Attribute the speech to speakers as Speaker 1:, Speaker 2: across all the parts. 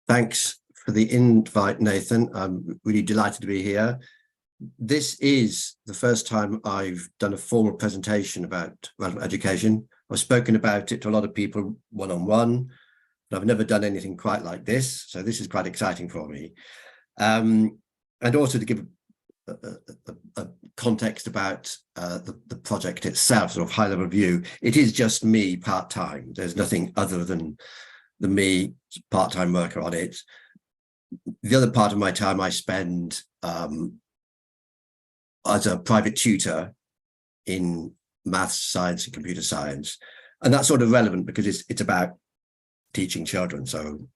Speaker 1: Thanks for the invite, Nathan. I'm really delighted to be here. This is the first time I've done a formal presentation about relevant education. I've spoken about it to a lot of people one-on-one, but I've never done anything quite like this. So this is quite exciting for me. And also to give a context about the project itself, sort of high-level view. It is just me part-time. There's nothing other than me, part-time worker on it. The other part of my time I spend as a private tutor in maths, science, and computer science. And that's sort of relevant because it's about teaching children. So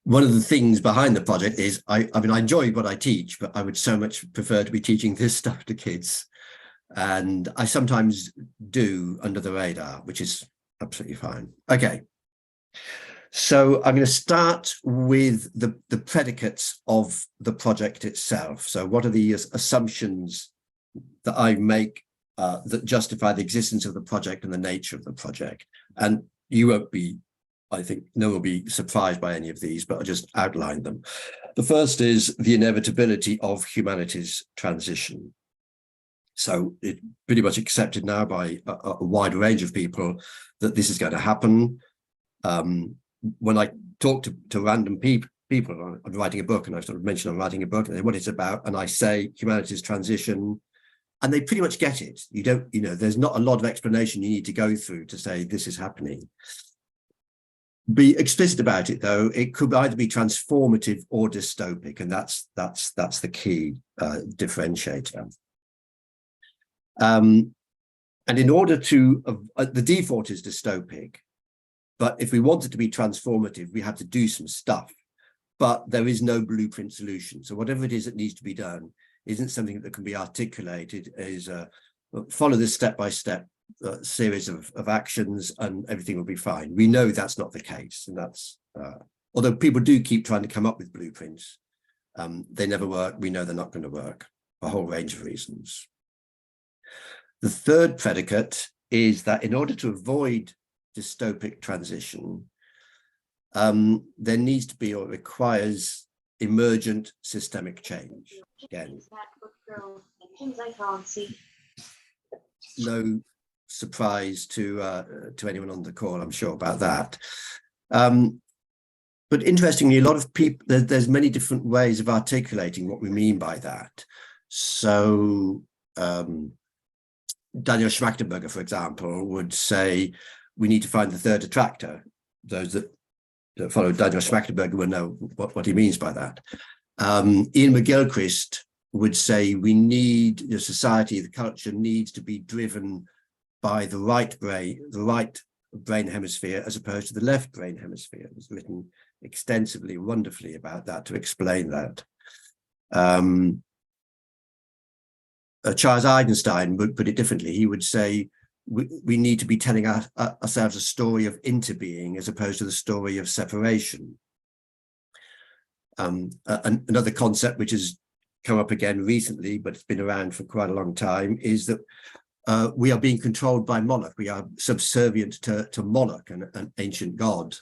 Speaker 1: one of the things behind the project is, I mean, I enjoy what I teach, but I would so much prefer to be teaching this stuff to kids. And I sometimes do under the radar, which is absolutely fine. Okay. So I'm going to start with the predicates of the project itself. So what are the assumptions that I make that justify the existence of the project and the nature of the project? And you won't be, I think, no one will be surprised by any of these, but I'll just outline them. The first is the inevitability of humanity's transition. So it's pretty much accepted now by a wide range of people that this is going to happen. When I talk to random people, I'm writing a book, and I sort of mentioned I'm writing a book, and what it's about, and I say humanity's transition, and they pretty much get it. You don't, there's not a lot of explanation you need to go through to say this is happening. Be explicit about it, though. It could either be transformative or dystopic, and that's the key differentiator. And in order to, the default is dystopic, but if we want it to be transformative, we have to do some stuff, but there is no blueprint solution. So whatever it is that needs to be done isn't something that can be articulated as follow this step-by-step series of actions and everything will be fine. We know that's not the case. And that's, although people do keep trying to come up with blueprints, they never work. We know they're not going to work for a whole range of reasons. The third predicate is that in order to avoid dystopic transition, there needs to be, or requires, emergent systemic change. Again, no surprise to anyone on the call, I'm sure, about that. But interestingly, a lot of people, there's many different ways of articulating what we mean by that. So Daniel Schmachtenberger, for example, would say we need to find the third attractor. Those that follow Daniel Schmachtenberger will know what he means by that. Ian McGilchrist would say we need, the society, the culture needs to be driven by the right brain hemisphere as opposed to the left brain hemisphere. It was written extensively, wonderfully about that to explain that. Charles Eisenstein would put it differently. He would say we need to be telling ourselves a story of interbeing as opposed to the story of separation. Another concept which has come up again recently, but it's been around for quite a long time, is that we are being controlled by Moloch. We are subservient to Moloch, an ancient god,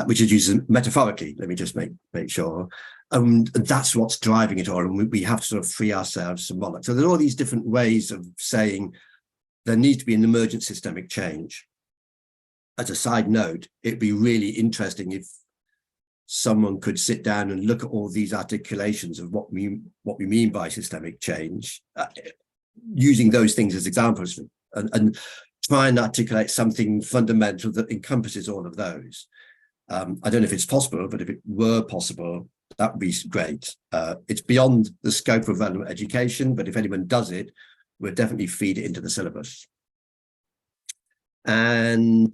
Speaker 1: which is used metaphorically. Let me just make sure. And that's what's driving it all. And we have to sort of free ourselves from Moloch. So there are all these different ways of saying there needs to be an emergent systemic change. As a side note, it'd be really interesting if someone could sit down and look at all these articulations of what we mean by systemic change, using those things as examples, and try and articulate something fundamental that encompasses all of those. I don't know if it's possible, but if it were possible, that would be great. It's beyond the scope of relevant education, but if anyone does it, we'll definitely feed it into the syllabus. And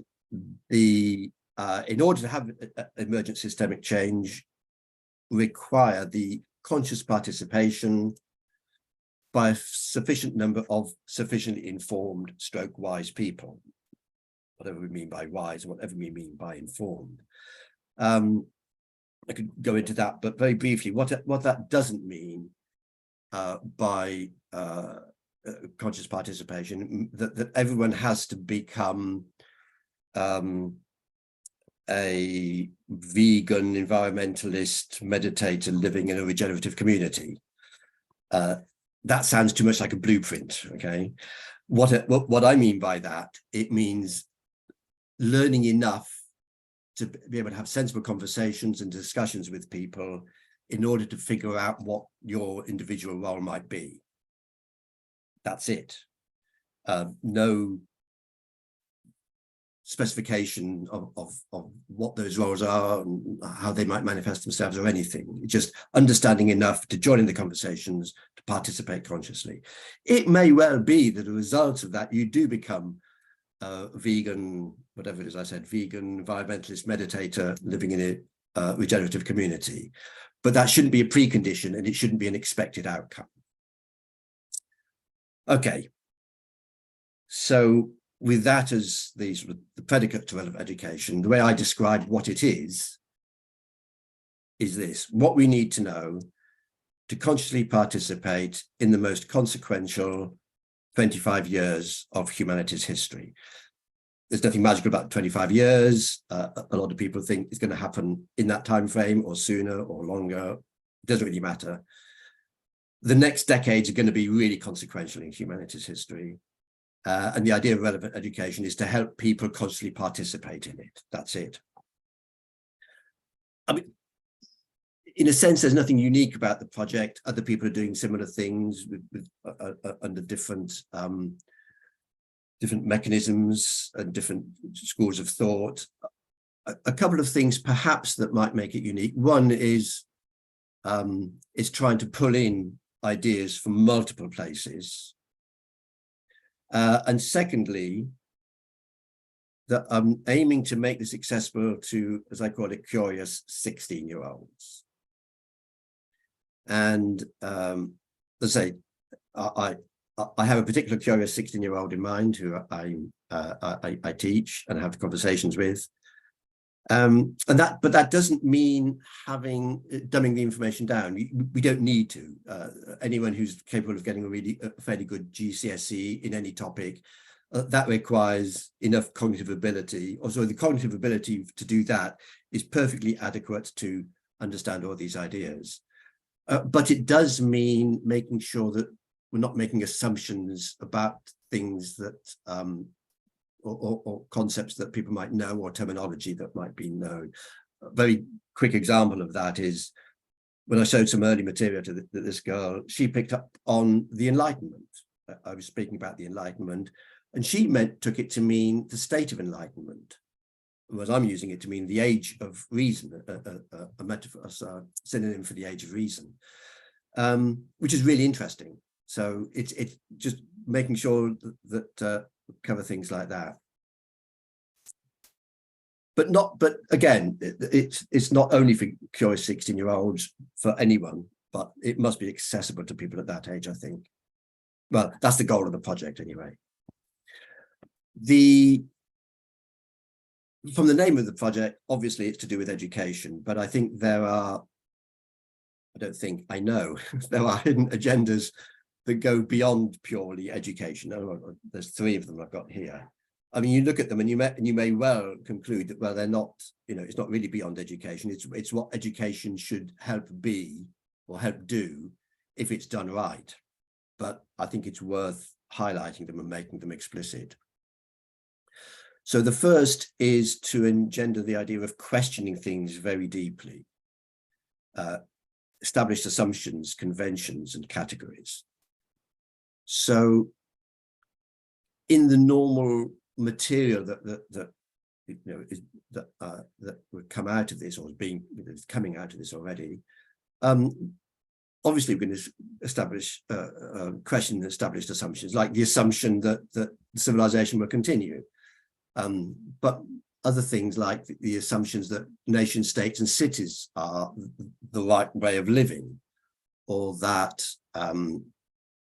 Speaker 1: in order to have emergent systemic change, require the conscious participation by a sufficient number of sufficiently informed / wise people, whatever we mean by wise, whatever we mean by informed. I could go into that, but very briefly, what that doesn't mean by conscious participation, that everyone has to become a vegan environmentalist meditator living in a regenerative community. That sounds too much like a blueprint, okay? What I mean by that, it means learning enough to be able to have sensible conversations and discussions with people in order to figure out what your individual role might be. That's it. No specification of what those roles are and how they might manifest themselves or anything. Just understanding enough to join in the conversations, to participate consciously. It may well be that as a result of that, you do become a vegan, whatever it is I said, vegan environmentalist meditator living in a regenerative community. But that shouldn't be a precondition and it shouldn't be an expected outcome. Okay. So with that as the predicate to relevant education, the way I describe what it is this: what we need to know to consciously participate in the most consequential 25 years of humanity's history. There's nothing magical about 25 years. A lot of people think it's going to happen in that time frame or sooner or longer. It doesn't really matter. The next decades are going to be really consequential in humanity's history. And the idea of relevant education is to help people consciously participate in it. That's it. I mean, in a sense, there's nothing unique about the project. Other people are doing similar things under different mechanisms and different schools of thought. A couple of things perhaps that might make it unique. One is trying to pull in ideas from multiple places. And secondly, that I'm aiming to make this accessible to, as I call it, curious 16-year-olds. And let's say I have a particular curious 16-year-old in mind who I teach and have conversations with. But that doesn't mean dumbing the information down. We don't need to. Anyone who's capable of getting a fairly good GCSE in any topic, that requires enough cognitive ability. Also, the cognitive ability to do that is perfectly adequate to understand all these ideas. But it does mean making sure that we're not making assumptions about things that or concepts that people might know or terminology that might be known. A very quick example of that is when I showed some early material to this girl, she picked up on the Enlightenment. I was speaking about the Enlightenment, and she took it to mean the state of enlightenment, whereas I'm using it to mean the age of reason, a metaphor, a synonym for the age of reason, which is really interesting. So it's just making sure that cover things like that. But again, it's not only for curious 16-year-olds, for anyone, but it must be accessible to people at that age, I think. Well, that's the goal of the project anyway. From the name of the project, obviously it's to do with education, but I think I know there are hidden agendas that go beyond purely education. There's 3 of them I've got here. I mean, you look at them and you may well conclude that, well, they're not, it's not really beyond education. It's what education should help be or help do if it's done right. But I think it's worth highlighting them and making them explicit. So the first is to engender the idea of questioning things very deeply, established assumptions, conventions, and categories. So in the normal material that would come out of this, or is coming out of this already, obviously we're going to establish question established assumptions, like the assumption that civilization will continue, but other things like the assumptions that nation states and cities are the right way of living, or that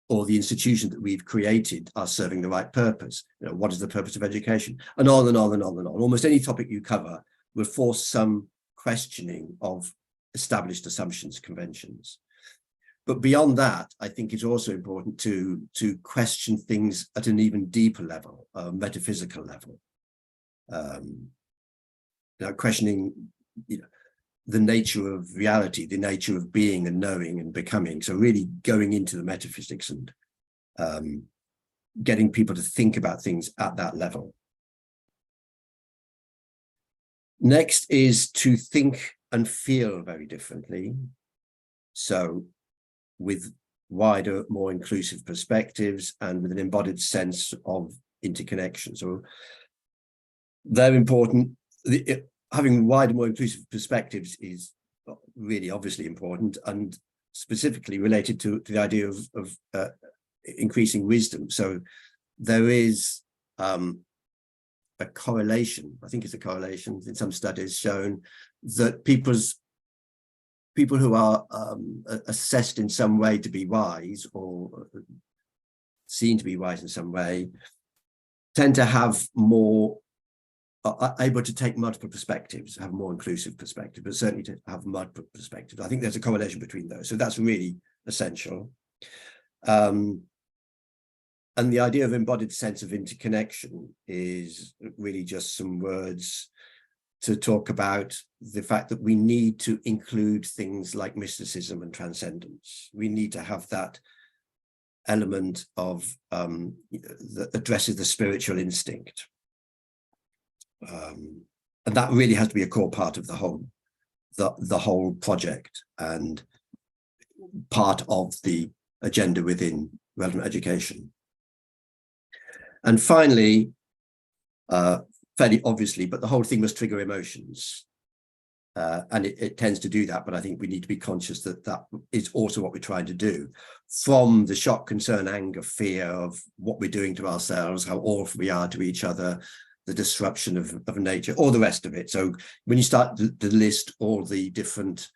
Speaker 1: or the institutions that we've created are serving the right purpose. What is the purpose of education? And on and on and on and on. Almost any topic you cover will force some questioning of established assumptions, conventions. But beyond that, I think it's also important to question things at an even deeper level, a metaphysical level. questioning the nature of reality, the nature of being and knowing and becoming. So really going into the metaphysics and getting people to think about things at that level. Next is to think and feel very differently. So with wider, more inclusive perspectives and with an embodied sense of interconnection. So they're important. Having wider, more inclusive perspectives is really obviously important and specifically related to the idea of increasing wisdom. So there is a correlation, I think it's a correlation in some studies shown that people who are assessed in some way to be wise or seen to be wise in some way tend to have more, are able to take multiple perspectives, have more inclusive perspective, but certainly to have multiple perspectives. I think there's a correlation between those. So that's really essential. And the idea of embodied sense of interconnection is really just some words to talk about the fact that we need to include things like mysticism and transcendence. We need to have that element of that addresses the spiritual instinct. And that really has to be a core part of the whole project and part of the agenda within relevant education. And finally, fairly obviously, but the whole thing must trigger emotions. And it tends to do that, but I think we need to be conscious that that is also what we're trying to do. From the shock, concern, anger, fear of what we're doing to ourselves, how awful we are to each other, the disruption of nature, all the rest of it. So when you start to list all the different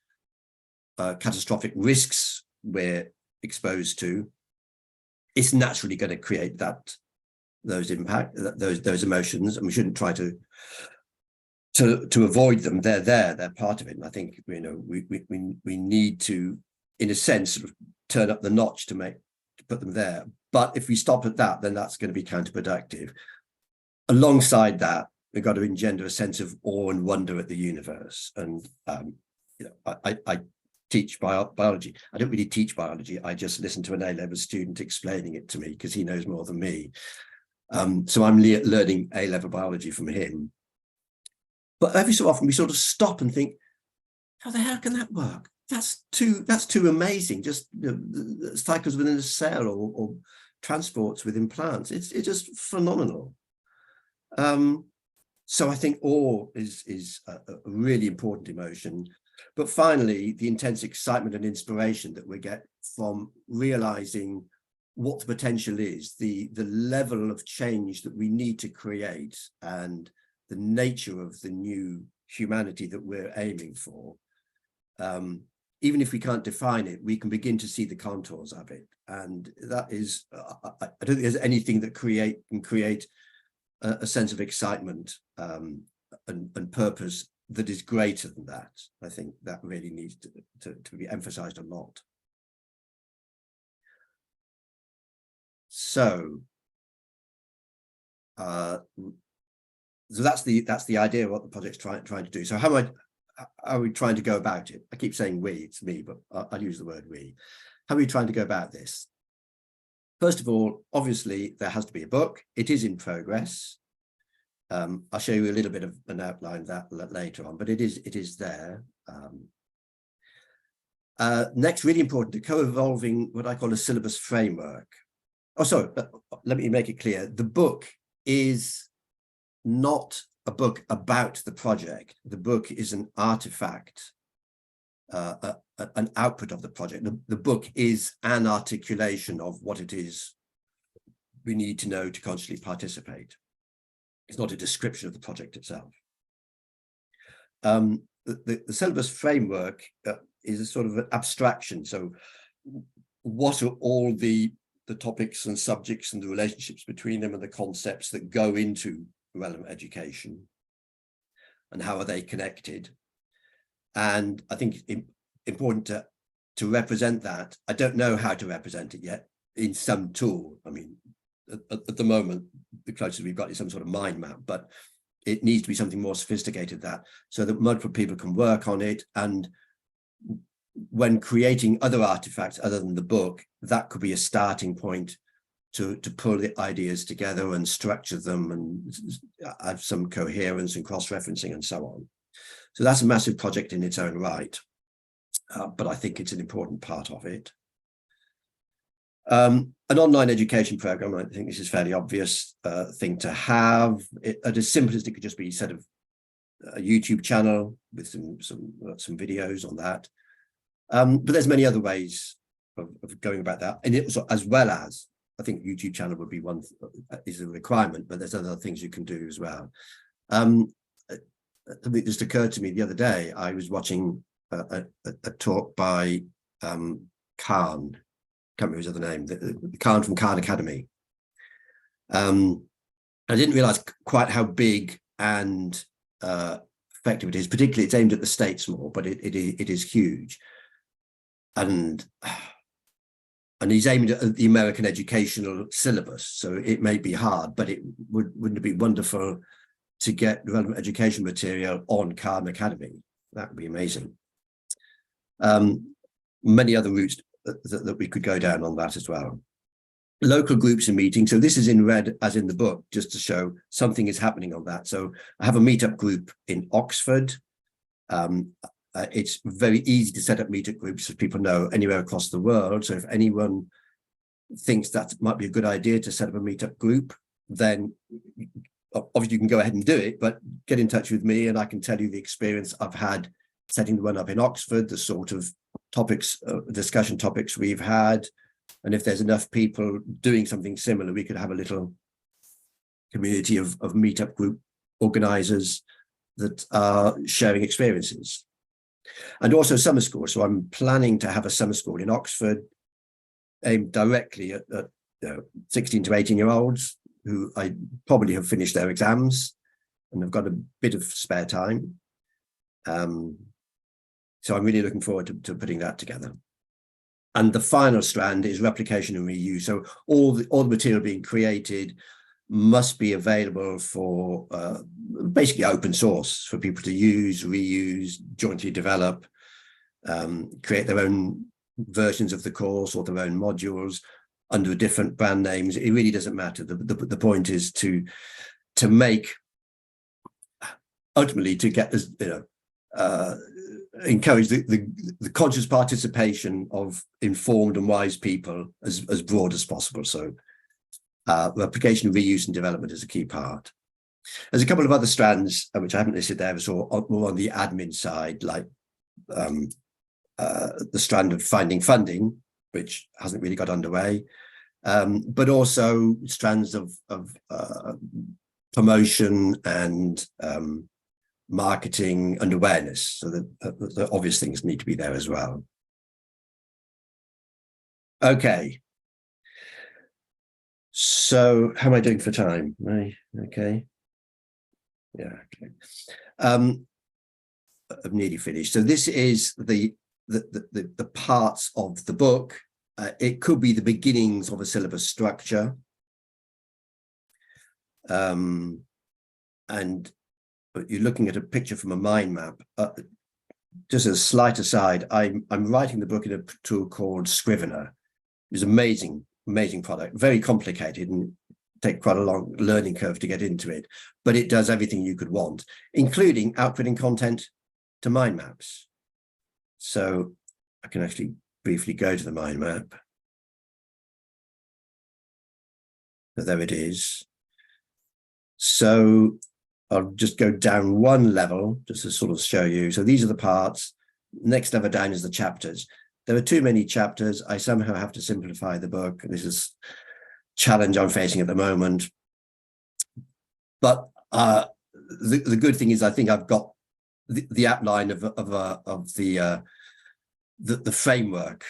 Speaker 1: catastrophic risks we're exposed to, it's naturally going to create those emotions, and we shouldn't try to avoid them. They're part of it. And I think we need to, in a sense, sort of turn up the notch to put them there. But if we stop at that, then that's going to be counterproductive. Alongside that, we've got to engender a sense of awe and wonder at the universe. And I teach biology. I don't really teach biology. I just listen to an A-level student explaining it to me because he knows more than me. So I'm learning A-level biology from him. But every so often we sort of stop and think, how the hell can that work? That's too amazing. Just cycles within a cell or transports within plants. It's just phenomenal. So I think awe is a really important emotion. But finally, the intense excitement and inspiration that we get from realizing what the potential is, the level of change that we need to create, and the nature of the new humanity that we're aiming for. Even if we can't define it, we can begin to see the contours of it. And that is, I don't think there's anything that can create a sense of excitement and purpose that is greater than that. I think that really needs to be emphasized a lot. So that's the idea of what the project's trying to do. So how are we trying to go about it? I keep saying we, it's me, but I'll use the word we. How are we trying to go about this? First of all, obviously, there has to be a book. It is in progress. I'll show you a little bit of an outline of that later on, but it is there. Next, really important, the co-evolving what I call a syllabus framework. Oh, sorry, let me make it clear. The book is not a book about the project. The book is an artifact, an output of the project. The book is an articulation of what it is we need to know to consciously participate. It's not a description of the project itself. The syllabus framework is a sort of an abstraction. So what are all the topics and subjects and the relationships between them and the concepts that go into relevant education, and how are they connected? And I think it's important to represent that. I don't know how to represent it yet in some tool. I mean, at the moment, the closest we've got is some sort of mind map, but it needs to be something more sophisticated than that, so that multiple people can work on it. And when creating other artifacts other than the book, that could be a starting point to pull the ideas together and structure them and have some coherence and cross-referencing and so on. So that's a massive project in its own right, but I think it's an important part of it. An online education program, I think this is a fairly obvious thing to have. At as simple as it could just be sort of a YouTube channel with some videos on that. But there's many other ways of going about that, and it was, as well as, I think YouTube channel would be one, is a requirement, but there's other things you can do as well. It just occurred to me the other day, I was watching a talk by Khan, can't remember his other name, Khan from Khan Academy. I didn't realize quite how big and effective it is, particularly it's aimed at the States more, but it is huge. And he's aimed at the American educational syllabus, so it may be hard, but wouldn't it be wonderful to get relevant education material on Khan Academy? That would be amazing. Many other routes that we could go down on that as well. Local groups and meetings. So this is in red as in the book, just to show something is happening on that. So I have a meetup group in Oxford. It's very easy to set up meetup groups, as people know, anywhere across the world. So if anyone thinks that might be a good idea to set up a meetup group, then obviously you can go ahead and do it, but get in touch with me and I can tell you the experience I've had setting the one up in Oxford, the sort of topics, discussion topics we've had. And if there's enough people doing something similar, we could have a little community of meetup group organizers that are sharing experiences. And also summer school. So I'm planning to have a summer school in Oxford aimed directly at 16 to 18-year-olds who I probably have finished their exams and have got a bit of spare time. So I'm really looking forward to putting that together. And the final strand is replication and reuse. So all the material being created must be available for basically open source for people to use, reuse, jointly develop, create their own versions of the course or their own modules under different brand names. It really doesn't matter. The point is to make, ultimately, to get this, encourage the conscious participation of informed and wise people as broad as possible. So replication, reuse, and development is a key part. There's a couple of other strands which I haven't listed there, so more on the admin side, like the strand of finding funding, which hasn't really got underway, but also strands of promotion and marketing and awareness. So the obvious things need to be there as well. Okay. So how am I doing for time? Okay. Yeah, okay. I've nearly finished. So this is the parts of the book. It could be the beginnings of a syllabus structure. And you're looking at a picture from a mind map. Just as a slight aside, I'm writing the book in a tool called Scrivener. It's amazing product, very complicated and take quite a long learning curve to get into it, but it does everything you could want, including outputting content to mind maps. So I can actually briefly go to the mind map. So there it is. So I'll just go down one level just to sort of show you. So these are the parts. Next level down is the chapters. There are too many chapters. I somehow have to simplify the book. This is a challenge I'm facing at the moment. But the good thing is I think I've got the outline of the framework,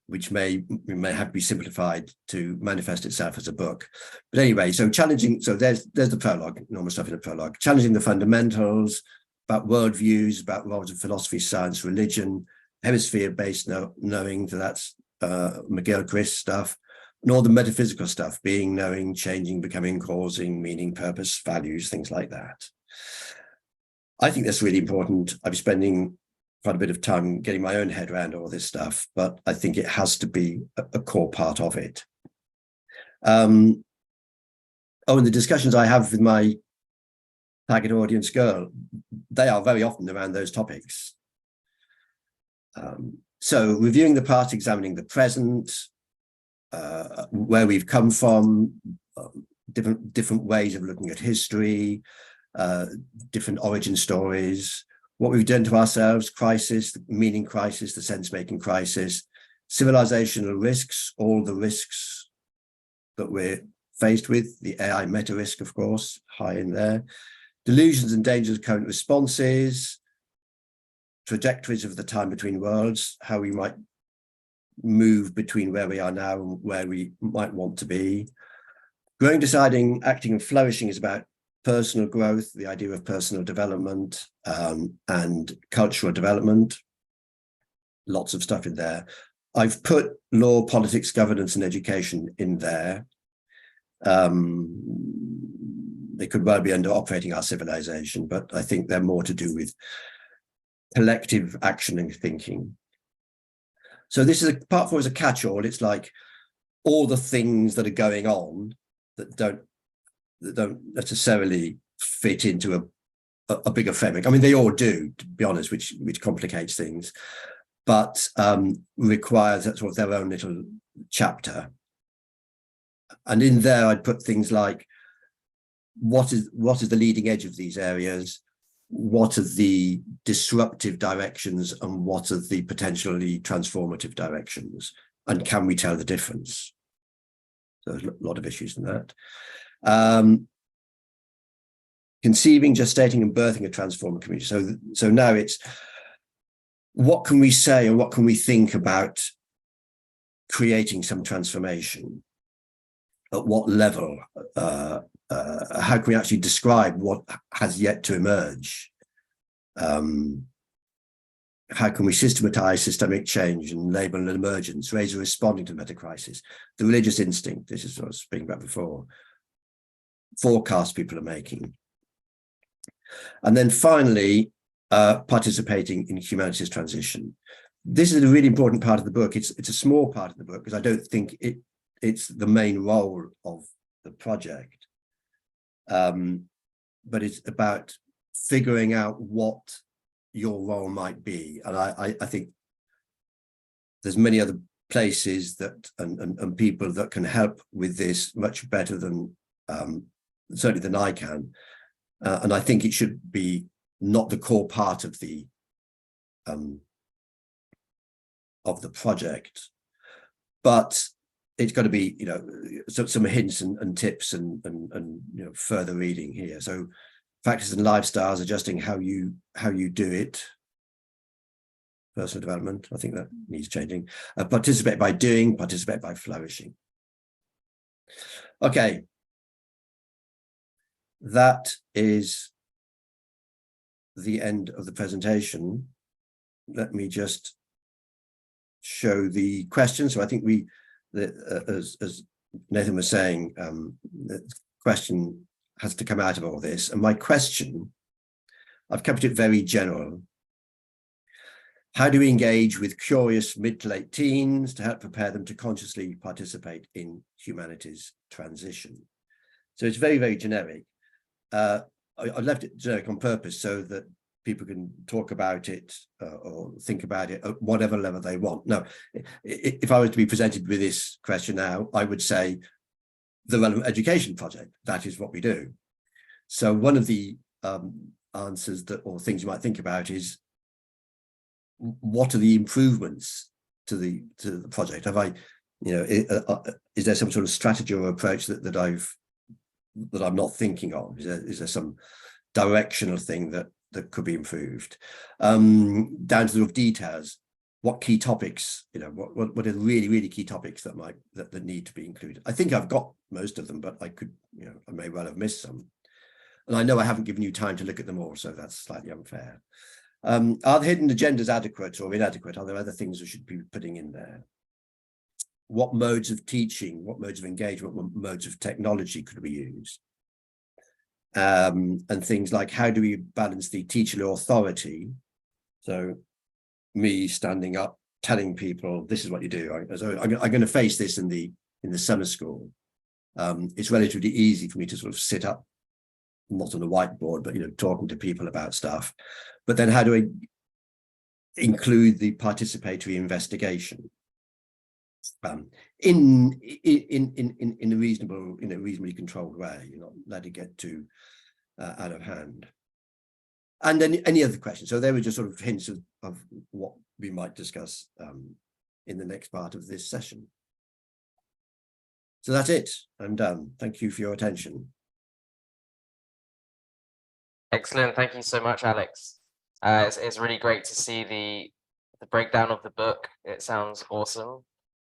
Speaker 1: which may have to be simplified to manifest itself as a book. But anyway, so challenging, so there's the prologue, normal stuff in the prologue, challenging the fundamentals, about worldviews, about roles of philosophy, science, religion, hemisphere-based knowing, so that's McGill-Chris stuff, and all the metaphysical stuff, being, knowing, changing, becoming, causing, meaning, purpose, values, things like that. I think that's really important. I'm spending quite a bit of time getting my own head around all this stuff, but I think it has to be a core part of it. And the discussions I have with my target audience girl, they are very often around those topics. So reviewing the past, examining the present, where we've come from, different ways of looking at history, different origin stories, what we've done to ourselves, crisis, the meaning crisis, the sense-making crisis, civilizational risks, all the risks that we're faced with, the AI meta risk, of course, high in there, delusions and dangers of current responses, trajectories of the time between worlds, how we might move between where we are now and where we might want to be. Growing, deciding, acting, and flourishing is about personal growth, the idea of personal development, and cultural development. Lots of stuff in there. I've put law, politics, governance, and education in there. They could well be under operating our civilization, but I think they're more to do with collective action and thinking. So this is part 4 is a catch-all. It's like all the things that are going on that don't necessarily fit into a bigger framework. I mean, they all do, to be honest, which complicates things, but requires that sort of their own little chapter. And in there, I'd put things like, what is the leading edge of these areas? What are the disruptive directions, and what are the potentially transformative directions? And can we tell the difference? So there's a lot of issues in that. Conceiving, gestating, and birthing a transformed community. So now it's, what can we say and what can we think about creating some transformation? At what level? How can we actually describe what has yet to emerge? How can we systematize systemic change and label an emergence, ways of responding to the meta crisis? The religious instinct, this is what I was speaking about before, forecasts people are making. And then finally, participating in humanity's transition. This is a really important part of the book. It's a small part of the book because I don't think it's the main role of the project. But it's about figuring out what your role might be. And I think there's many other places that and people that can help with this much better than certainly than I can. And I think it should be not the core part of the project, but it's got to be, you know, some hints and tips and you know, further reading here. So factors and lifestyles, adjusting how you do it. Personal development, I think that needs changing. Participate by doing, participate by flourishing. Okay. That is the end of the presentation. Let me just show the questions. So I think as Nathan was saying, the question has to come out of all this. And my question, I've kept it very general. How do we engage with curious mid to late teens to help prepare them to consciously participate in humanity's transition? So it's very, very generic. I left it generic on purpose so that people can talk about it or think about it at whatever level they want. Now, if I was to be presented with this question now, I would say the relevant education project. That is what we do. So one of the answers that, or things you might think about is, what are the improvements to the project? Have I, you know, is there some sort of strategy or approach that I'm not thinking of? Is there some directional thing that could be improved? Down to the sort of details, what key topics, you know, what are really, really key topics that need to be included? I think I've got most of them, but I could, you know, I may well have missed some. And I know I haven't given you time to look at them all, so that's slightly unfair. Are the hidden agendas adequate or inadequate? Are there other things we should be putting in there? What modes of teaching, what modes of engagement, what modes of technology could we use? and things like how do we balance the teacher authority? So me standing up, telling people this is what you do. So I'm going to face this in the summer school. It's relatively easy for me to sort of sit up, not on a whiteboard, but talking to people about stuff. But then how do I include the participatory investigation in a reasonable, reasonably controlled way, not let it get too out of hand. And then any other questions? So they were just sort of hints of what we might discuss in the next part of this session. So that's it. I'm done. Thank you for your attention.
Speaker 2: Excellent. Thank you so much, Alex. It's really great to see the breakdown of the book. It sounds awesome.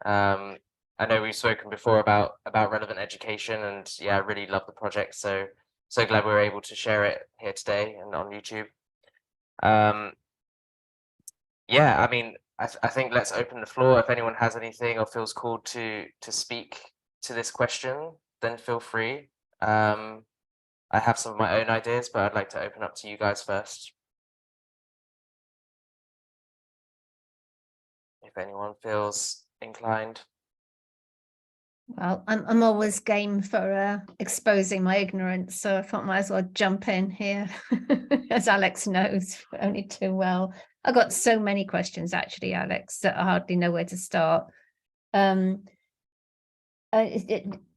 Speaker 2: I know we've spoken before about relevant education, and yeah, I really love the project. So glad we were able to share it here today and on YouTube. Yeah, I mean, I think let's open the floor. If anyone has anything or feels called to speak to this question, then feel free. I have some of my own ideas, but I'd like to open up to you guys first. If anyone feels inclined.
Speaker 3: Well, I'm always game for exposing my ignorance, so I thought I might as well jump in here, as Alex knows only too well. I've got so many questions, actually, Alex, that I hardly know where to start. I mean,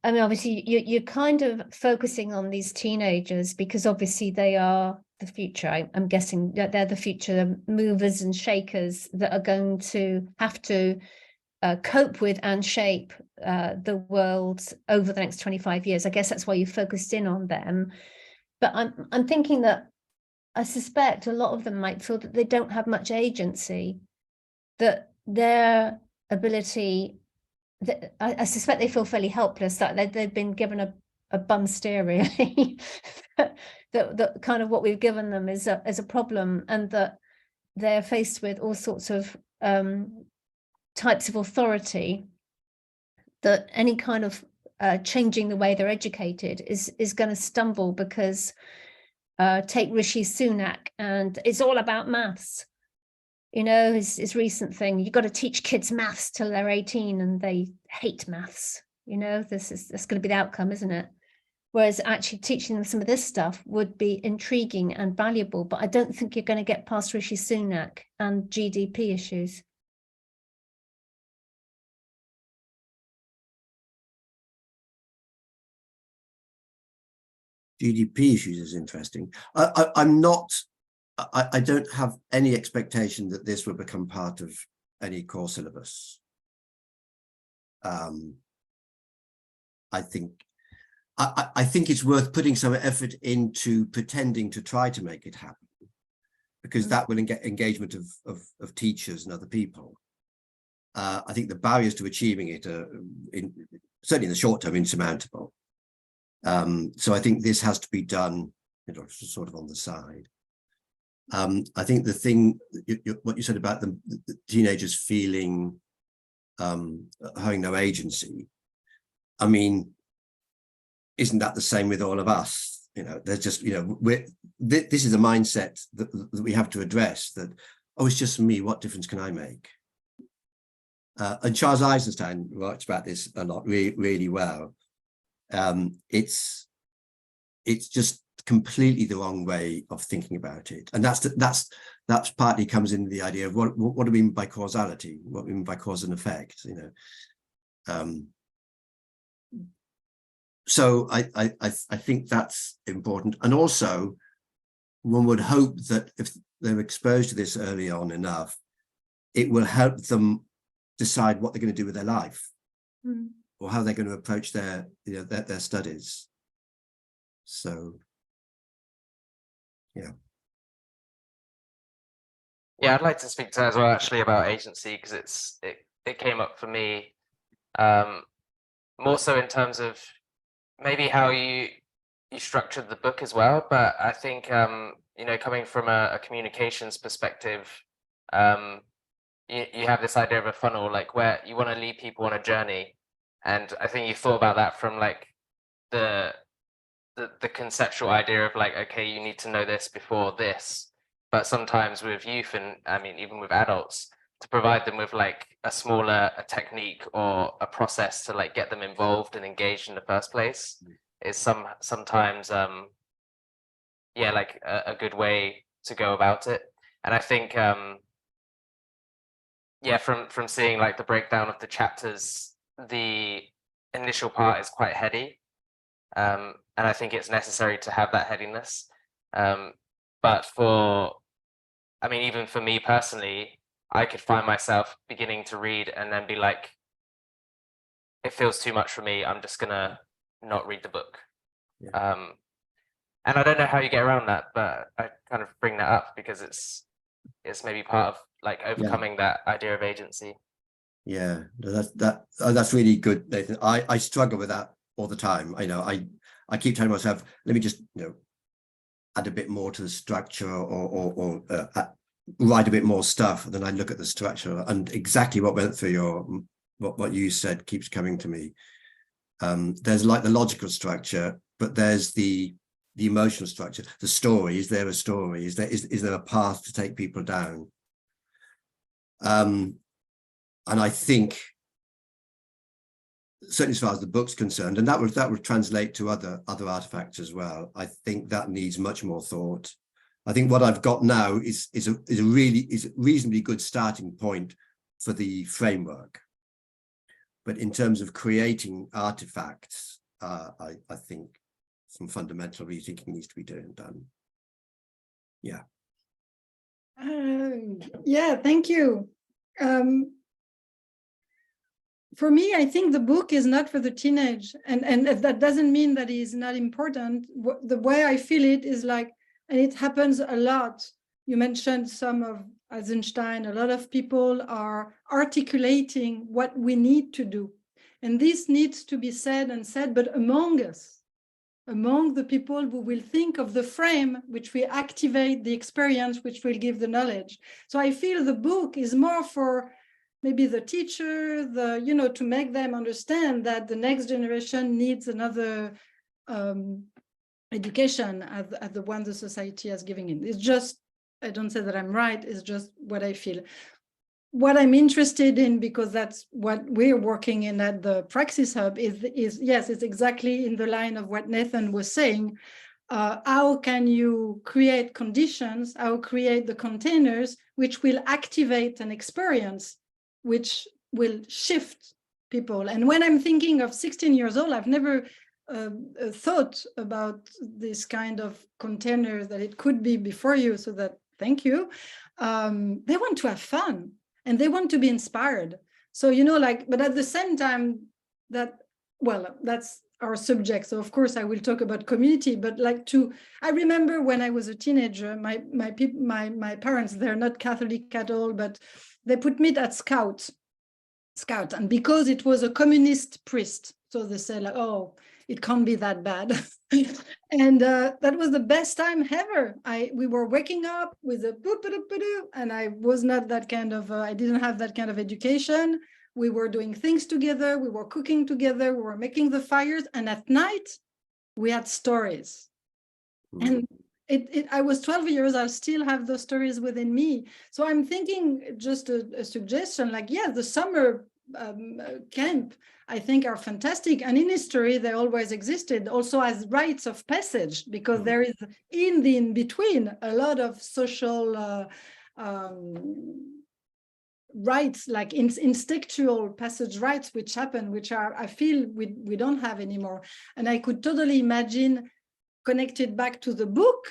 Speaker 3: obviously, you're kind of focusing on these teenagers because obviously they are the future. I'm guessing that they're the future movers and shakers that are going to have to cope with and shape the world over the next 25 years. I guess that's why you focused in on them. But I'm thinking that I suspect a lot of them might feel that they don't have much agency, that their ability, I suspect they feel fairly helpless, that they've been given a bum steer, really. that kind of what we've given them is a problem, and that they're faced with all sorts of types of authority, that any kind of changing the way they're educated is going to stumble, because take Rishi Sunak, and it's all about maths. His recent thing, you've got to teach kids maths till they're 18 and they hate maths. That's going to be the outcome, isn't it? Whereas actually teaching them some of this stuff would be intriguing and valuable, but I don't think you're going to get past Rishi Sunak and GDP issues.
Speaker 1: GDP issues is interesting. I don't have any expectation that this will become part of any core syllabus. I think it's worth putting some effort into pretending to try to make it happen, because that will get engagement of teachers and other people. I think the barriers to achieving it are, certainly in the short term, insurmountable. So I think this has to be done, sort of on the side. I think the thing, what you said about the teenagers feeling having no agency, I mean, isn't that the same with all of us? There's just, this is a mindset that we have to address, that, oh, it's just me, what difference can I make? And Charles Eisenstein writes about this a lot, really well. It's just completely the wrong way of thinking about it, and that's partly comes in the idea of what do we mean by causality, what do we mean by cause and effect. So I think that's important, and also one would hope that if they're exposed to this early on enough, it will help them decide what they're going to do with their life, or how they're going to approach their studies. So
Speaker 2: Yeah, I'd like to speak to that as well, actually, about agency, because it came up for me more so in terms of maybe how you structured the book as well. But I think coming from a communications perspective, you have this idea of a funnel, like where you want to lead people on a journey, and I think you thought about that from like the the conceptual idea of like, okay, you need to know this before this. But sometimes with youth, and I mean, even with adults, to provide them with like a technique or a process to like get them involved and engaged in the first place is sometimes yeah, like a good way to go about it. And I think yeah, from seeing like the breakdown of the chapters, the initial part is quite heady. And I think it's necessary to have that headiness. But I mean, even for me personally, I could find myself beginning to read and then be like, it feels too much for me. I'm just gonna not read the book.
Speaker 1: Yeah.
Speaker 2: And I don't know how you get around that, but I kind of bring that up because it's maybe part of like overcoming that idea of agency.
Speaker 1: Yeah, that's really good, Nathan. I struggle with that all the time. I know I keep telling myself, let me just add a bit more to the structure or write a bit more stuff. And then I look at the structure, and exactly what went through what you said keeps coming to me. There's like the logical structure, but there's the emotional structure. The story, is there a story? Is there a path to take people down? And I think, certainly as far as the book's concerned, and that would translate to other artifacts as well, I think that needs much more thought. I think what I've got now is a reasonably good starting point for the framework. But in terms of creating artifacts, I think some fundamental rethinking needs to be done. Yeah.
Speaker 4: Yeah, thank you. For me, I think the book is not for the teenage, and that doesn't mean that it is not important. The way I feel it is like, and it happens a lot. You mentioned some of Eisenstein. A lot of people are articulating what we need to do, and this needs to be said, but among us, among the people who will think of the frame, which will activate the experience, which will give the knowledge. So I feel the book is more for maybe the teacher, to make them understand that the next generation needs another education as the one the society is giving in. It's just, I don't say that I'm right, it's just what I feel. What I'm interested in, because that's what we're working in at the Praxis Hub, is yes, it's exactly in the line of what Nathan was saying. How can you create conditions, how create the containers which will activate an experience which will shift people? And when I'm thinking of 16 years old, I've never thought about this kind of container that it could be before you, so that, thank you. They want to have fun and they want to be inspired. So, but at the same time, that's our subject. So of course I will talk about community, but I remember when I was a teenager, my parents, they're not Catholic at all, but they put me at Scout, and because it was a communist priest, so they said like, oh, it can't be that bad. And that was the best time ever. We were waking up with a and I was not that kind of, I didn't have that kind of education. We were doing things together, we were cooking together, we were making the fires, and at night we had stories. And I was 12 years, I still have those stories within me. So I'm thinking, just a suggestion, like, yeah, the summer camp, I think, are fantastic. And in history, they always existed also as rites of passage, because there is in the in-between a lot of social rights, like instinctual passage rights, which happen, which are, I feel we don't have anymore. And I could totally imagine, connected back to the book,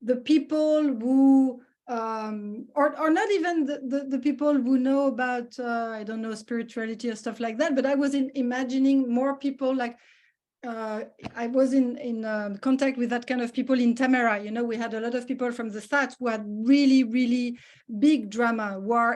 Speaker 4: the people who or not even the people who know about I don't know, spirituality or stuff like that, but I was imagining more people like I was in contact with that kind of people in Tamara. We had a lot of people from the South who had really, really big drama, war,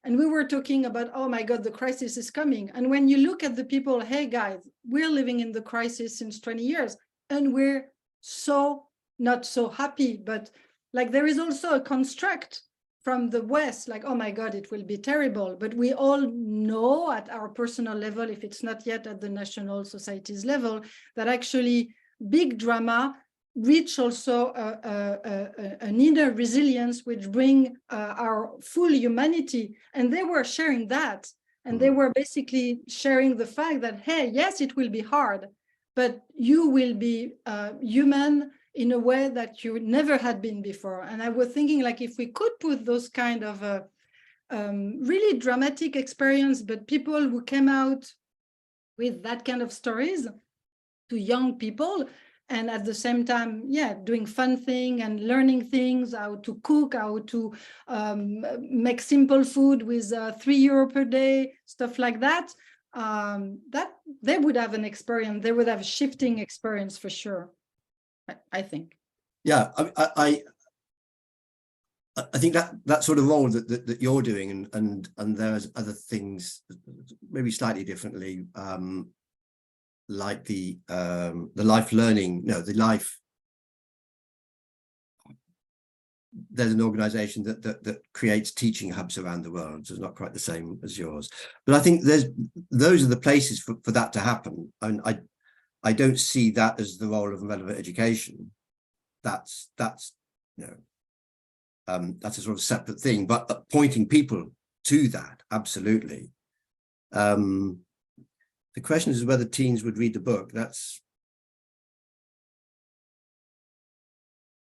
Speaker 4: and we were talking about, oh my God, the crisis is coming. And when you look at the people, hey guys, we're living in the crisis since 20 years and we're so not so happy, but like there is also a construct from the West, like, oh my God, it will be terrible. But we all know at our personal level, if it's not yet at the national society's level, that actually big drama reach also an inner resilience which bring our full humanity. And they were sharing that. And they were basically sharing the fact that, hey, yes, it will be hard, but you will be human in a way that you never had been before. And I was thinking, like, if we could put those kind of really dramatic experience, but people who came out with that kind of stories to young people, and at the same time, yeah, doing fun thing and learning things, how to cook, how to make simple food with €3 per day, stuff like that, that they would have an experience, they would have a shifting experience for sure, I think.
Speaker 1: Yeah, I think that sort of role that you're doing, and there's other things maybe slightly differently, like the life learning, there's an organization that creates teaching hubs around the world, so it's not quite the same as yours, but I think those are the places for that to happen. And I don't see that as the role of relevant education. That's that's a sort of separate thing, but pointing people to that, absolutely. The question is whether teens would read the book.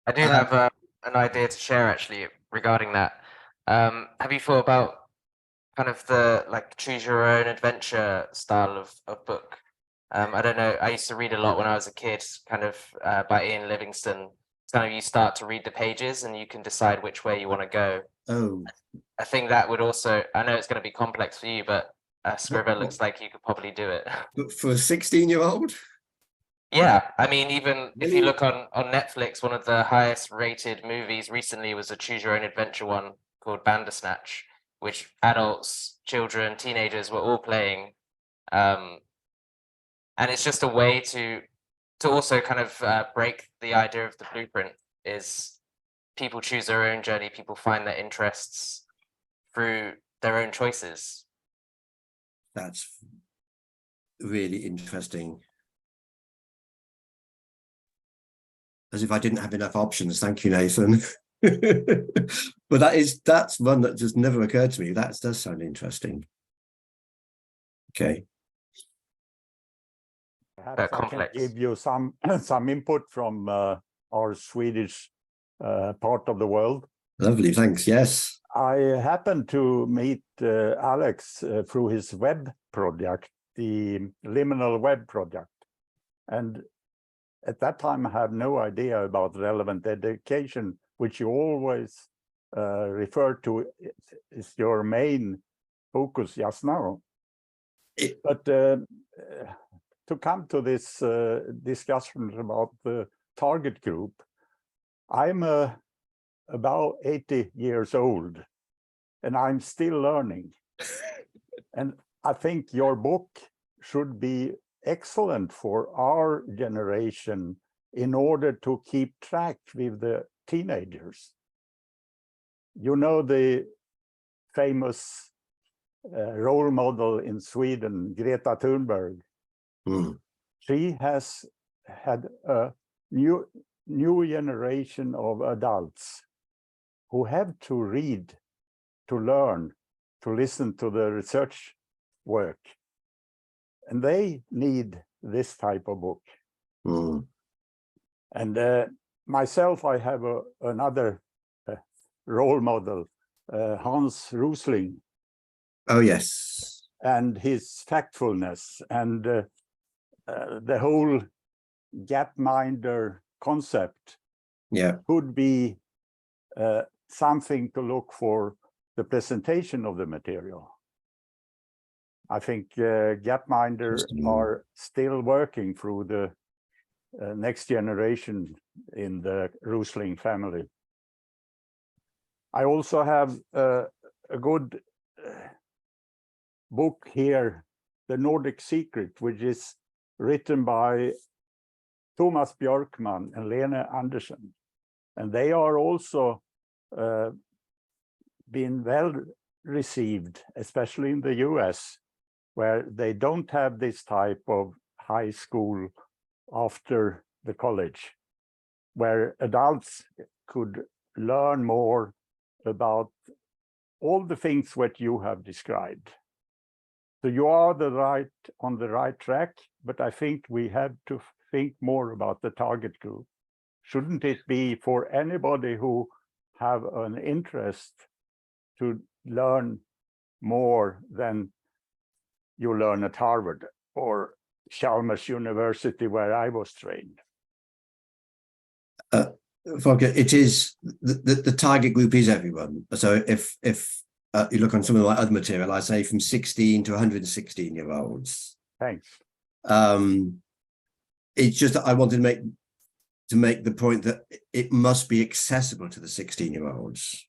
Speaker 2: I do have an idea to share actually regarding that. Have you thought about kind of the like choose your own adventure style of book? I don't know. I used to read a lot when I was a kid, kind of by Ian Livingstone. It's kind of you start to read the pages and you can decide which way you want to go.
Speaker 1: Oh,
Speaker 2: I think that would also, I know it's going to be complex for you, but Scribble looks like you could probably do it.
Speaker 1: but for a 16-year-old?
Speaker 2: Yeah, I mean, even if you
Speaker 1: Really?
Speaker 2: look on Netflix, one of the highest rated movies recently was a choose your own adventure one called Bandersnatch, which adults, children, teenagers were all playing. And it's just a way to also kind of break the idea of the blueprint. Is people choose their own journey, people find their interests through their own choices.
Speaker 1: That's really interesting. As if I didn't have enough options. Thank you, Nathan. But that's one that just never occurred to me. That does sound interesting. Okay.
Speaker 5: Perhaps I can
Speaker 2: Complex.
Speaker 5: give you some input from our Swedish part of the world.
Speaker 1: Lovely, thanks. Yes.
Speaker 5: I happened to meet Alex through his web project, the Liminal Web Project. And at that time, I had no idea about relevant education, which you always refer to is your main focus just now. But to come to this discussion about the target group, I'm about 80 years old, and I'm still learning. And I think your book should be excellent for our generation in order to keep track with the teenagers. You know the famous role model in Sweden, Greta Thunberg.
Speaker 1: Mm.
Speaker 5: She has had a new generation of adults who have to read, to learn, to listen to the research work. And they need this type of book.
Speaker 1: Mm.
Speaker 5: And myself, I have another role model, Hans Rosling.
Speaker 1: Oh, yes.
Speaker 5: And his factfulness and the whole gapminder concept,
Speaker 1: Yeah.
Speaker 5: could be something to look for the presentation of the material. I think gapminder are still working through the next generation in the Rosling family. I also have a good book here, The Nordic Secret, which is written by Thomas Björkman and Lene Andersen. And they are also been well received, especially in the US, where they don't have this type of high school after the college, where adults could learn more about all the things that you have described. So you are on the right track, but I think we have to think more about the target group. Shouldn't it be for anybody who have an interest to learn more than you learn at Harvard or Chalmers University, where I was trained?
Speaker 1: Volker, it is the target group is everyone. So if you look on some of my other material, I say from 16 to 116-year-olds.
Speaker 5: Thanks.
Speaker 1: It's just that I wanted to make the point that it must be accessible to the 16-year-olds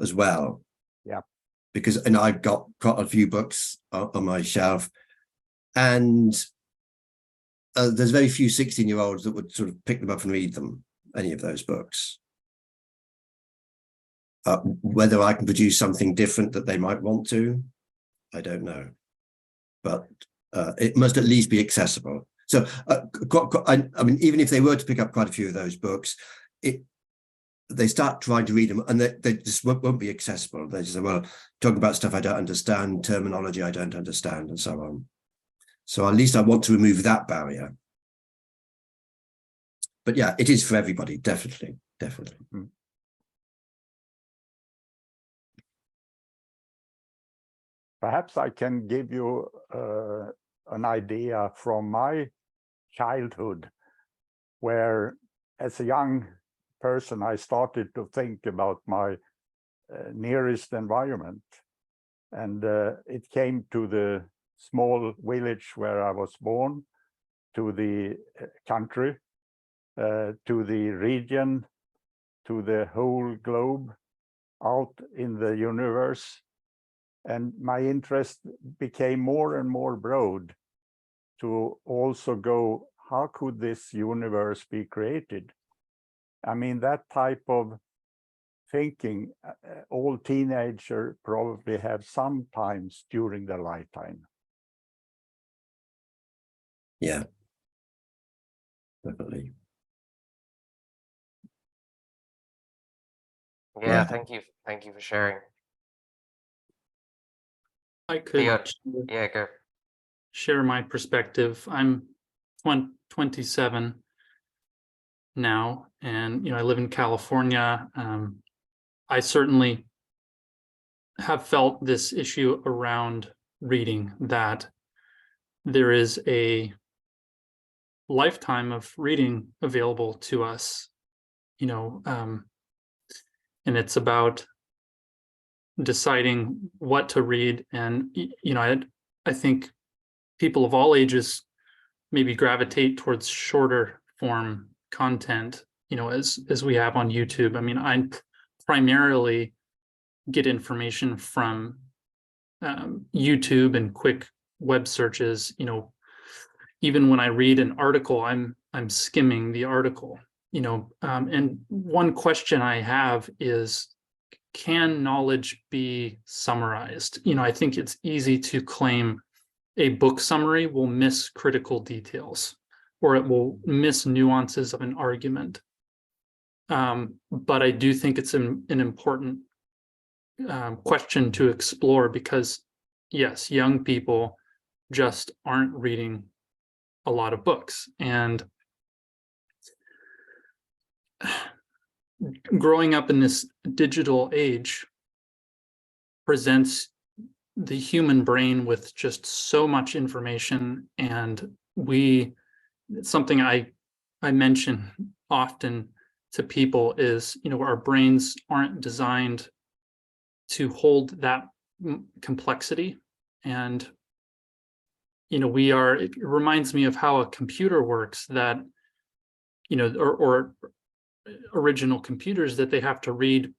Speaker 1: as well.
Speaker 5: Yeah.
Speaker 1: Because I've got quite a few books on my shelf, and there's very few 16-year-olds that would sort of pick them up and read them, any of those books. Whether I can produce something different that they might want to, I don't know. But it must at least be accessible. So, I mean, even if they were to pick up quite a few of those books, they start trying to read them and they just won't be accessible. They just say, well, talking about stuff I don't understand, terminology I don't understand, and so on. So at least I want to remove that barrier. But yeah, it is for everybody, definitely. Mm.
Speaker 5: Perhaps I can give you an idea from my childhood, where as a young person, I started to think about my nearest environment. And it came to the small village where I was born, to the country, to the region, to the whole globe, out in the universe. And my interest became more and more broad to also go, how could this universe be created? I mean, that type of thinking, all teenagers probably have sometimes during their lifetime.
Speaker 1: Yeah, definitely.
Speaker 2: Yeah, thank you for sharing.
Speaker 6: I could
Speaker 2: go.
Speaker 6: share my perspective. I'm 27 now, and I live in California. I certainly have felt this issue around reading, that there is a lifetime of reading available to us, and it's about deciding what to read. And I think people of all ages maybe gravitate towards shorter form content, as we have on YouTube. I mean, I primarily get information from YouTube and quick web searches. Even when I read an article, I'm skimming the article. And one question I have is, can knowledge be summarized? I think it's easy to claim a book summary will miss critical details, or it will miss nuances of an argument. But I do think it's an important question to explore, because yes, young people just aren't reading a lot of books. And growing up in this digital age presents the human brain with just so much information. And something I mention often to people is, our brains aren't designed to hold that complexity. And, it reminds me of how a computer works, that, or original computers, that they have to read,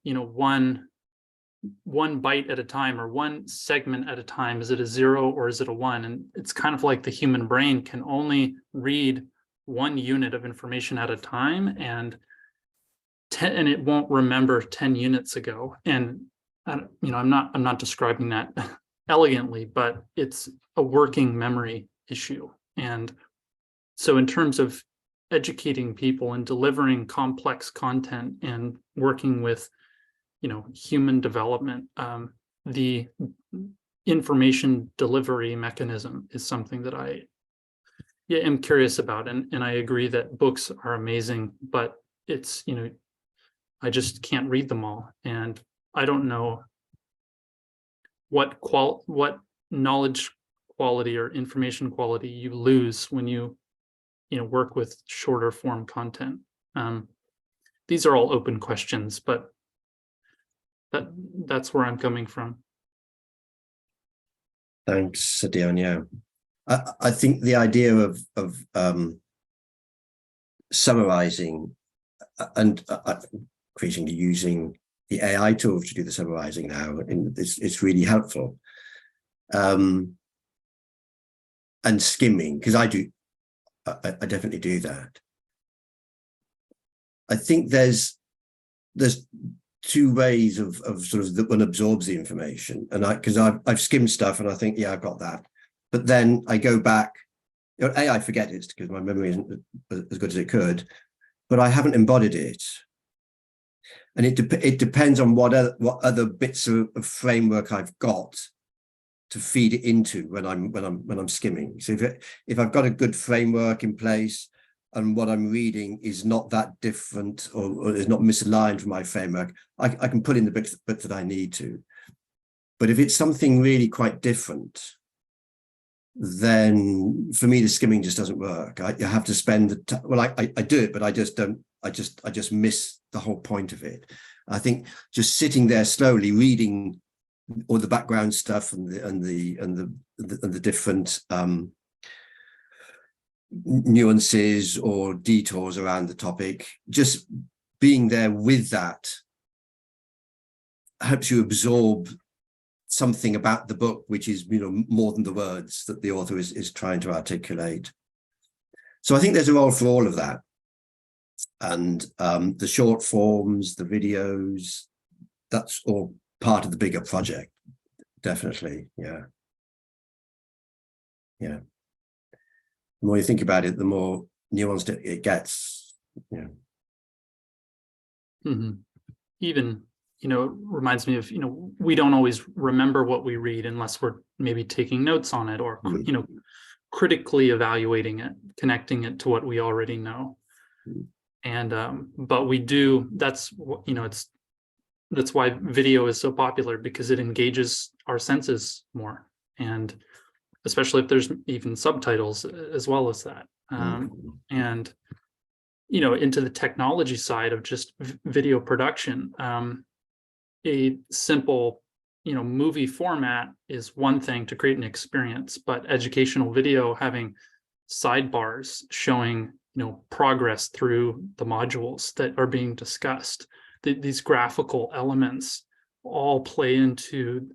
Speaker 6: one byte at a time, or one segment at a time. Is it a 0 or is it a 1? And it's kind of like the human brain can only read one unit of information at a time, and it won't remember 10 units ago. And I'm not describing that elegantly, but it's a working memory issue. And so in terms of educating people and delivering complex content and working with, human development, the information delivery mechanism is something that I am curious about. And I agree that books are amazing, but it's, I just can't read them all. And I don't know what knowledge quality or information quality you lose when you work with shorter form content. These are all open questions, but that's where I'm coming from.
Speaker 1: Thanks, Dion. Yeah, I think the idea of summarizing and increasingly using the AI tools to do the summarizing now, it's really helpful. And skimming, because I definitely do that. I think there's two ways of sort of that one absorbs the information, and because I've skimmed stuff and I think, yeah, I've got that, but then I go back. I forget it because my memory isn't as good as it could, but I haven't embodied it, and it depends on what other bits of framework I've got to feed it into when I'm skimming. So if I've got a good framework in place and what I'm reading is not that different or is not misaligned from my framework, I can put in the bits that I need to. But if it's something really quite different, then for me the skimming just doesn't work. I have to spend the time. Well, I do it, but I just don't. I just miss the whole point of it. I think just sitting there slowly reading all the background stuff and the different nuances or detours around the topic, just being there with that helps you absorb something about the book, which is more than the words that the author is trying to articulate. So I think there's a role for all of that, and the short forms, the videos, that's all part of the bigger project. Definitely. Yeah. The more you think about it, the more nuanced it gets. Yeah.
Speaker 6: Mm-hmm. Even, it reminds me of, we don't always remember what we read unless we're maybe taking notes on it or, critically evaluating it, connecting it to what we already know. And, but we do, that's why video is so popular, because it engages our senses more. And especially if there's even subtitles as well as that. And, into the technology side of just video production, a simple, movie format is one thing to create an experience, but educational video having sidebars showing, progress through the modules that are being discussed, these graphical elements all play into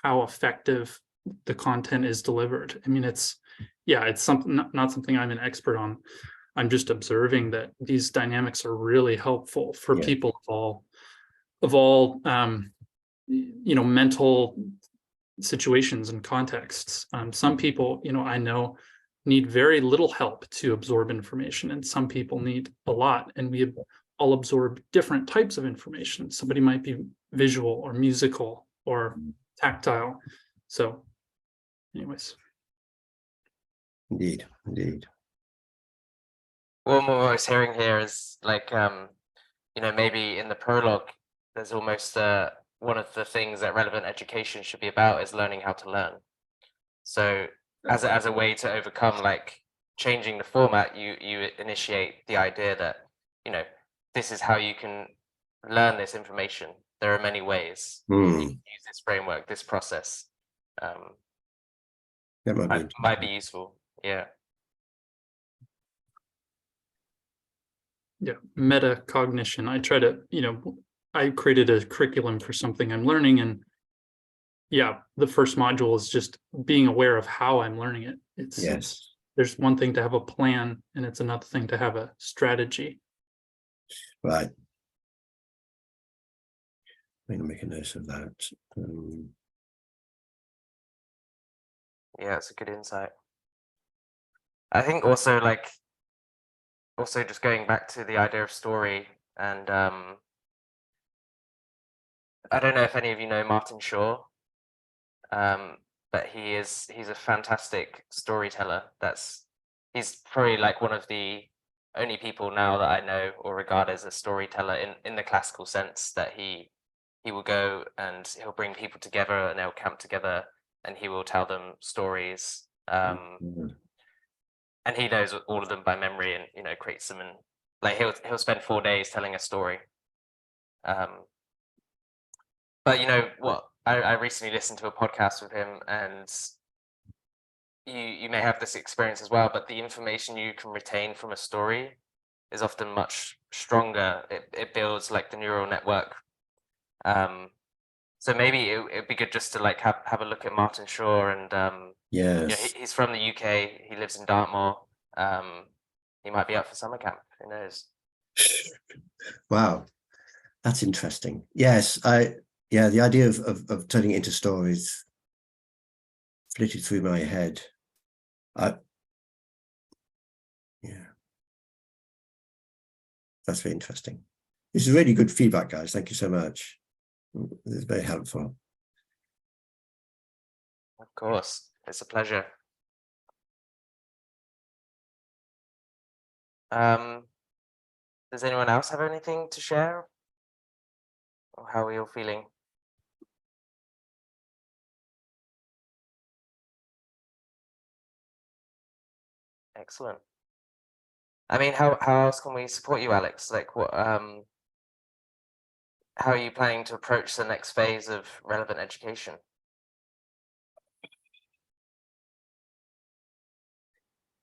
Speaker 6: how effective the content is delivered. I mean, it's something, not something I'm an expert on. I'm just observing that these dynamics are really helpful for people of all mental situations and contexts. Some people, I know, need very little help to absorb information, and some people need a lot, and we all absorb different types of information. Somebody might be visual or musical or tactile. So anyways.
Speaker 1: Indeed.
Speaker 2: What I was hearing here is like, maybe in the prologue, there's almost one of the things that relevant education should be about is learning how to learn. So as a way to overcome like changing the format, you initiate the idea that, this is how you can learn this information. There are many ways you can use this framework, this process. That might be useful. Yeah.
Speaker 6: Yeah, metacognition. I try to, I created a curriculum for something I'm learning, and the first module is just being aware of how I'm learning it. It's there's one thing to have a plan, and it's another thing to have a strategy.
Speaker 1: Right. I'm going to make a note of that.
Speaker 2: Yeah, it's a good insight. I think also like also just going back to the idea of story, and I don't know if any of you know Martin Shaw, but he's a fantastic storyteller. He's probably like one of the only people now that I know or regard as a storyteller in the classical sense, that he will go and he'll bring people together and they'll camp together and he will tell them stories. And he knows all of them by memory, and creates them, and like he'll spend 4 days telling a story. But what? I recently listened to a podcast with him, and you may have this experience as well, but the information you can retain from a story is often much stronger. It builds like the neural network. So maybe it'd be good just to like have a look at Martin Shaw, and
Speaker 1: Yes.
Speaker 2: he's from the UK. He lives in Dartmoor. He might be up for summer camp. Who knows?
Speaker 1: Wow, that's interesting. Yes, the idea of turning it into stories flitted through my head. Yeah, that's very interesting. This is really good feedback, guys. Thank you so much. This is very helpful.
Speaker 2: Of course, it's a pleasure. Does anyone else have anything to share? Or how are you all feeling? Excellent. I mean, how else can we support you, Alex? Like, what? How are you planning to approach the next phase of relevant education?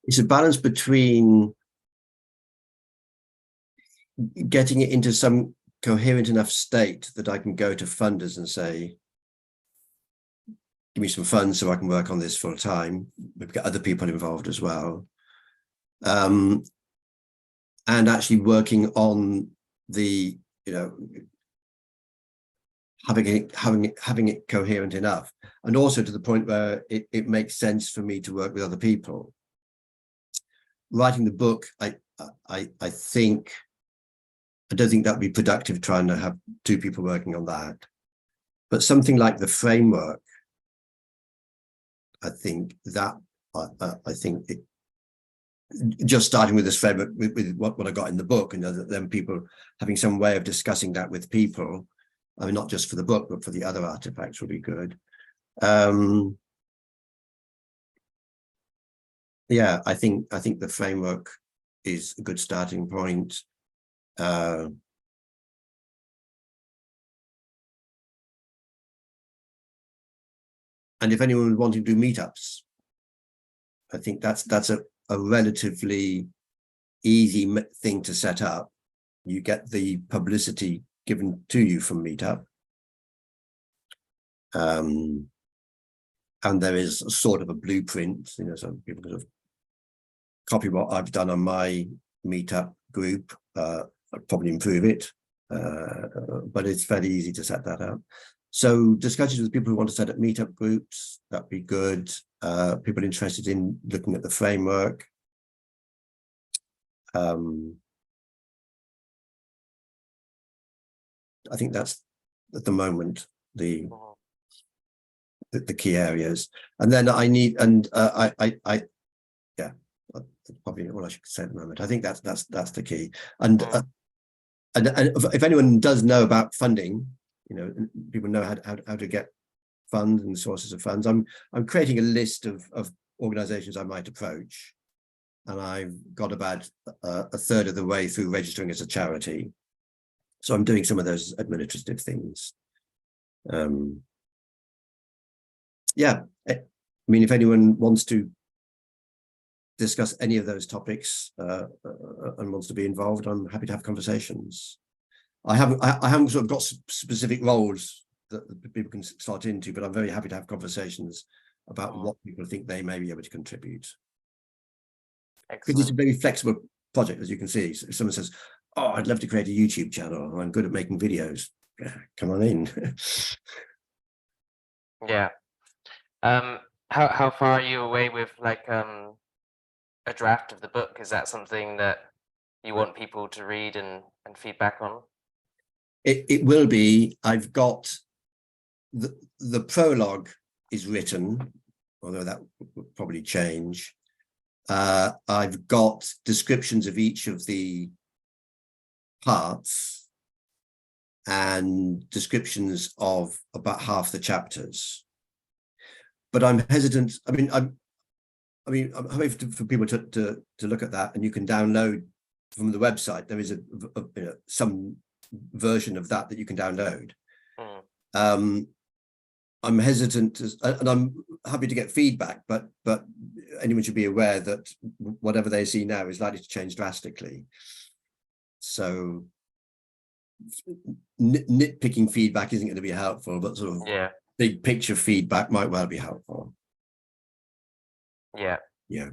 Speaker 1: It's a balance between getting it into some coherent enough state that I can go to funders and say, give me some funds so I can work on this full time. We've got other people involved as well. And actually working on the, having it coherent enough, and also to the point where it makes sense for me to work with other people. Writing the book, I don't think that would be productive trying to have 2 people working on that. But something like the framework, I think just starting with this framework with what I got in the book, and then people having some way of discussing that with people, I mean, not just for the book, but for the other artifacts would be good. Yeah, I think the framework is a good starting point. And if anyone wanting to do meetups, I think that's a relatively easy thing to set up. You get the publicity given to you from Meetup. And there is a sort of a blueprint, some people sort of copy what I've done on my Meetup group. I'll probably improve it, but it's fairly easy to set that up. So discussions with people who want to set up Meetup groups, that'd be good. People interested in looking at the framework. I think that's at the moment the key areas, and then I need, and yeah, that's probably all I should say at the moment. I think that's the key, and if anyone does know about funding, people know how to get funds and sources of funds. I'm creating a list of organizations I might approach, and I've got about a third of the way through registering as a charity. So I'm doing some of those administrative things. Yeah, I mean, if anyone wants to discuss any of those topics and wants to be involved, I'm happy to have conversations. I haven't sort of got specific roles that people can slot into, but I'm very happy to have conversations about what people think they may be able to contribute. Because it's a very flexible project, as you can see. So if someone says, "Oh, I'd love to create a YouTube channel, I'm good at making videos," yeah, come on in.
Speaker 2: Yeah. How far are you away with like a draft of the book? Is that something that you want people to read and feedback on?
Speaker 1: It will be. I've got the prologue is written, although that would probably change. I've got descriptions of each of the parts and descriptions of about half the chapters. But I'm hesitant. I mean, I'm happy for people to look at that, and you can download from the website. There is some version of that you can download. I'm hesitant and I'm happy to get feedback, but anyone should be aware that whatever they see now is likely to change drastically. So nitpicking feedback isn't going to be helpful, but sort of big picture feedback might well be helpful.
Speaker 2: Yeah.
Speaker 1: Yeah.